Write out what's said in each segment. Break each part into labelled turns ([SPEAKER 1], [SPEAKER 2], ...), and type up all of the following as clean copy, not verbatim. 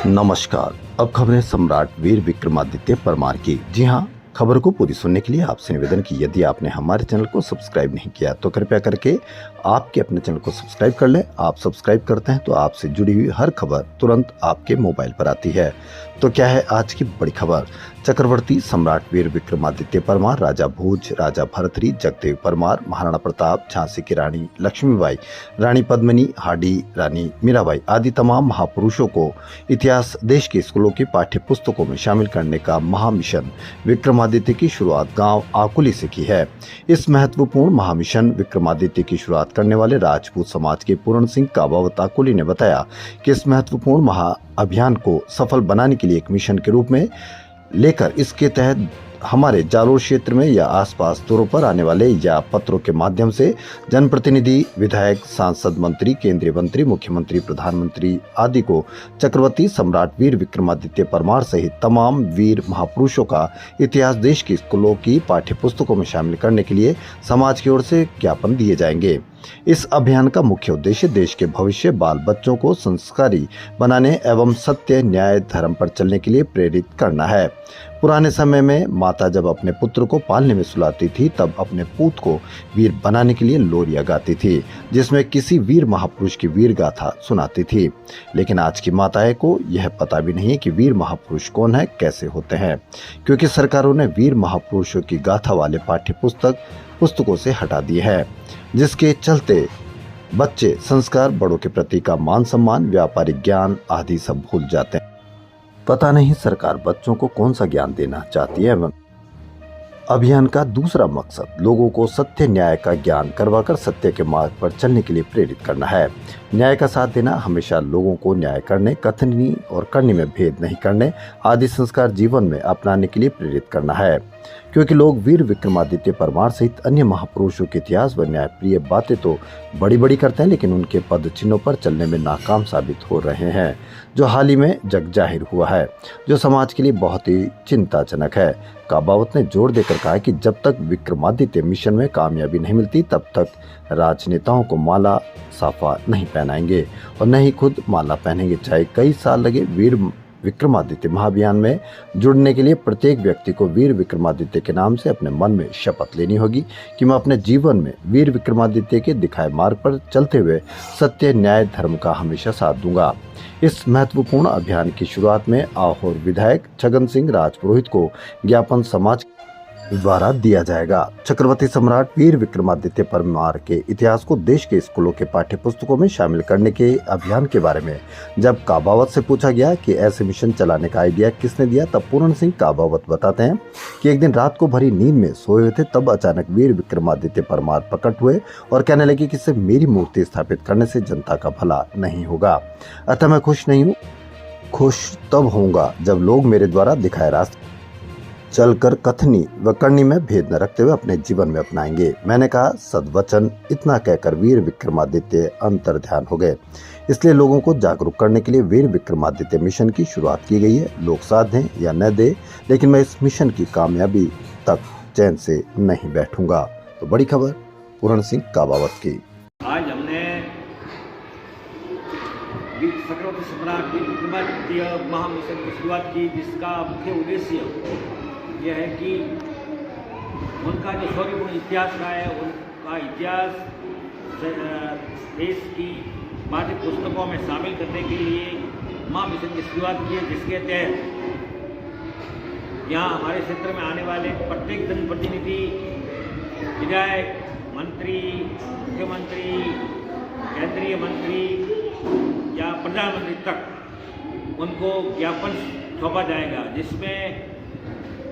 [SPEAKER 1] नमस्कार। अब खबरें सम्राट वीर विक्रमादित्य परमार की। जी हाँ, खबर को पूरी सुनने के लिए आपसे निवेदन की यदि आपने हमारे चैनल को सब्सक्राइब नहीं किया तो कृपया करके आपके अपने चैनल को सब्सक्राइब कर लें। आप सब्सक्राइब करते हैं तो आपसे जुड़ी हुई हर खबर तुरंत आपके मोबाइल पर आती है। तो क्या है आज की बड़ी खबर? चक्रवर्ती सम्राट वीर विक्रमादित्य परमार, राजा भोज, राजा भरतरी, जगदेव परमार, महाराणा प्रताप, झांसी की रानी लक्ष्मीबाई, रानी पद्मिनी, हाडी रानी मीराबाई आदि तमाम महापुरुषों को इतिहास देश के स्कूलों की पाठ्य पुस्तकों में शामिल करने का महामिशन विक्रमादित्य की शुरुआत गांव आकुली से की है। इस महत्वपूर्ण महामिशन विक्रमादित्य की शुरुआत करने वाले राजपूत समाज के पूर्ण सिंह काबावत आकुली ने बताया कि इस महत्वपूर्ण महाअभियान को सफल बनाने के लिए एक मिशन के रूप में लेकर इसके तहत हमारे जालोर क्षेत्र में या आसपास दूरों पर आने वाले या पत्रों के माध्यम से जनप्रतिनिधि, विधायक, सांसद, मंत्री, केंद्रीय मंत्री, मुख्यमंत्री, प्रधानमंत्री आदि को चक्रवर्ती सम्राट वीर विक्रमादित्य परमार सहित तमाम वीर महापुरुषों का इतिहास देश के स्कूलों की पाठ्य पुस्तकों में शामिल करने के लिए समाज की ओर से ज्ञापन दिए जाएंगे। इस अभियान का मुख्य उद्देश्य देश के भविष्य बाल बच्चों को संस्कारी बनाने एवं सत्य, न्याय, धर्म पर चलने के लिए प्रेरित करना है। पुराने समय में माता जब अपने पुत्र को पालने में सुलाती थी तब अपने पूत को वीर बनाने के लिए लोरियां गाती थी, जिसमें किसी वीर महापुरुष की वीर गाथा सुनाती थी। लेकिन आज की माताएं को यह पता भी नहीं कि वीर महापुरुष कौन है, कैसे होते हैं, क्योंकि सरकारों ने वीर महापुरुषों की गाथा वाले पाठ्य पुस्तकों से हटा दिए हैं, जिसके चलते बच्चे संस्कार, बड़ों के प्रति का मान सम्मान, व्यापारिक ज्ञान आदि सब भूल जाते हैं। पता नहीं सरकार बच्चों को कौन सा ज्ञान देना चाहती है। अभियान का दूसरा मकसद लोगों को सत्य, न्याय का ज्ञान करवाकर सत्य के मार्ग पर चलने के लिए प्रेरित करना है। न्याय का साथ देना, हमेशा लोगों को न्याय करने, कथनी और करने में भेद नहीं करने आदि संस्कार जीवन में अपनाने के लिए प्रेरित करना है। क्योंकि लोग वीर विक्रमादित्य परमार सहित अन्य महापुरुषों के इतिहास व न्यायप्रिय बातें तो बड़ी बड़ी करते हैं, लेकिन उनके पद चिन्हों पर चलने में नाकाम साबित हो रहे हैं, जो हाल ही में जग जाहिर हुआ है, जो समाज के लिए बहुत ही चिंताजनक है। काबावत ने जोर देकर कहा कि जब तक विक्रमादित्य मिशन में कामयाबी नहीं मिलती तब तक राजनेताओं को माला साफा नहीं पहनाएंगे और न ही खुद माला पहनेंगे, चाहे कई साल लगे। वीर विक्रमादित्य महाअभियान में जुड़ने के लिए प्रत्येक व्यक्ति को वीर विक्रमादित्य के नाम से अपने मन में शपथ लेनी होगी कि मैं अपने जीवन में वीर विक्रमादित्य के दिखाए मार्ग पर चलते हुए सत्य, न्याय, धर्म का हमेशा साथ दूंगा। इस महत्वपूर्ण अभियान की शुरुआत में आहोर विधायक छगन सिंह राजपुरोहित को ज्ञापन समाज द्वारा दिया जाएगा। चक्रवर्ती सम्राट वीर विक्रमादित्य परमार के इतिहास को देश के स्कूलों के पाठ्य पुस्तकों में शामिल करने के अभियान के बारे में जब काबावत से पूछा गया कि ऐसे मिशन चलाने का आइडिया किसने दिया, तब पूर्ण सिंह काबावत बताते हैं कि एक दिन रात को भरी नींद में सोए हुए थे, तब अचानक वीर विक्रमादित्य परमार प्रकट हुए और कहने लगे कि सिर्फ मेरी मूर्ति स्थापित करने से जनता का भला नहीं होगा, अतः मैं खुश नहीं हूँ। खुश तब होऊंगा जब लोग मेरे द्वारा दिखाए रास्ते चलकर कथनी व करनी में भेद न रखते हुए अपने जीवन में अपनाएंगे। मैंने कहा सद्वचन। इतना कहकर वीर विक्रमादित्य अंतर ध्यान हो गए। इसलिए लोगों को जागरूक करने के लिए वीर विक्रमादित्य मिशन की शुरुआत की गई है। लोग साथ दें या न दें, लेकिन मैं इस मिशन की कामयाबी तक चैन से नहीं बैठूंगा। तो बड़ी खबर पूर्ण सिंह काबावत की।
[SPEAKER 2] आज हमने चक्रवर्ती सम्राट वीर विक्रमादित्य महामिशन की शुरुआत की, जिसका मुख्य उद्देश्य यह है कि उनका जो शौर्यपूर्ण इतिहास रहा है, उनका इतिहास देश की पाठ्य पुस्तकों में शामिल करने के लिए महामिशन की शुरुआत की है, जिसके तहत यहाँ हमारे क्षेत्र में आने वाले प्रत्येक जनप्रतिनिधि, विधायक, मंत्री, मुख्यमंत्री, केंद्रीय मंत्री या प्रधानमंत्री तक उनको ज्ञापन सौंपा जाएगा, जिसमें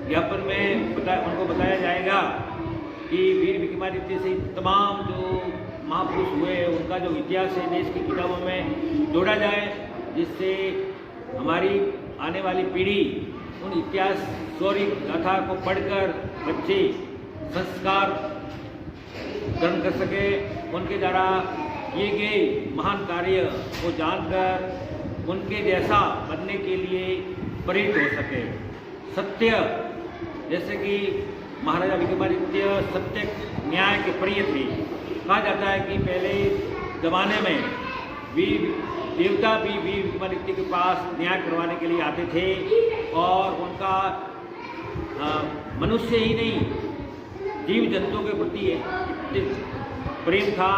[SPEAKER 2] ज्ञापन में उनको बताया जाएगा कि वीर विक्रमादित्य से तमाम जो महापुरुष हुए उनका जो इतिहास है देश की किताबों में जोड़ा जाए, जिससे हमारी आने वाली पीढ़ी उन इतिहास शौर्य गाथा को पढ़कर बच्चे संस्कार ग्रहण कर सके, उनके द्वारा किए गए महान कार्य को जानकर उनके जैसा बनने के लिए प्रेरित हो सके। सत्य, जैसे कि महाराजा विक्रमादित्य सत्य न्याय के प्रिय थे। कहा जाता है कि पहले ज़माने में वीर देवता भी वीर विक्रमादित्य के पास न्याय करवाने के लिए आते थे और उनका मनुष्य ही नहीं जीव जंतुओं के प्रति प्रेम था,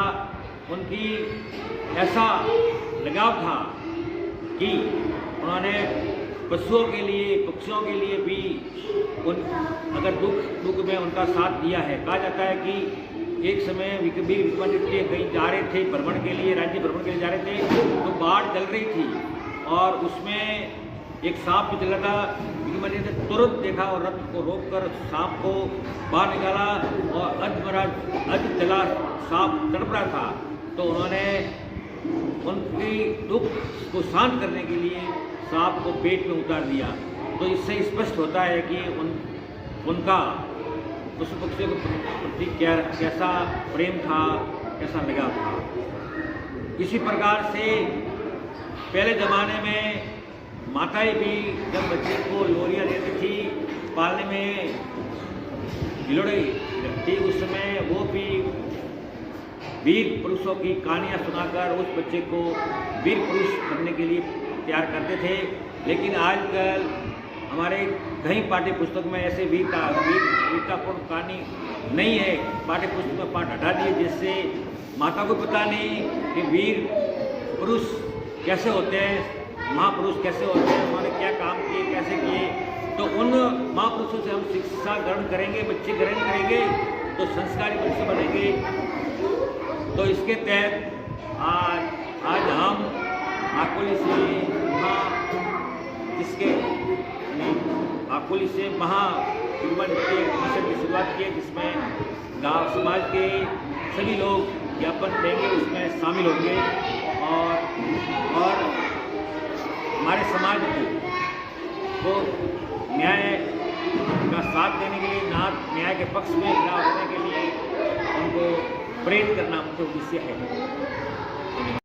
[SPEAKER 2] उनकी ऐसा लगाव था कि उन्होंने पशुओं के लिए पक्षियों के लिए भी अगर दुख में उनका साथ दिया है। कहा जाता है कि एक समय वीर विक्रमादित्य कहीं जा रहे थे भ्रमण के लिए, राज्य भ्रमण के लिए जा रहे थे, तो बाढ़ चल रही थी और उसमें एक सांप भी चल रहा था। विक्रमादित्य ने तुरंत देखा और रथ को रोककर सांप को बाहर निकाला और अध जला सांप तड़प रहा था, तो उन्होंने उनकी दुख को शांत करने के लिए सांप को पेट में उतार दिया। तो इससे स्पष्ट होता है कि उनका पशु पक्षियों के प्रति कैसा प्रेम था, कैसा लगाव था। इसी प्रकार से पहले ज़माने में माताएं भी जब बच्चे को लोरियाँ देती थी, पालने में गिलोड़े थी, उस समय वो भी वीर पुरुषों की कहानियाँ सुनाकर उस बच्चे को वीर पुरुष बनने के लिए तैयार करते थे। लेकिन आजकल हमारे कहीं पाठ्य पुस्तक में ऐसे वीरतापूर्ण कहानी नहीं है। पाठ्य पुस्तक में पाठ हटा दिए, जिससे माता को पता नहीं कि वीर पुरुष कैसे होते हैं, महापुरुष कैसे होते हैं, उन्होंने क्या काम किए, कैसे किए। तो उन महापुरुषों से हम शिक्षा ग्रहण करेंगे, बच्चे ग्रहण करेंगे तो संस्कारी बच्चे बनेंगे। तो इसके तहत आज हम आकोली से आकोली से विक्रमादित्य मिशन की शुरुआत की, जिसमें गांव समाज के सभी लोग ज्ञापन देंगे, उसमें शामिल होंगे और हमारे समाज को न्याय का साथ देने के लिए, न्याय के पक्ष में खड़ा होने के लिए उनको प्रेरित करना मुख्य उद्देश्य है।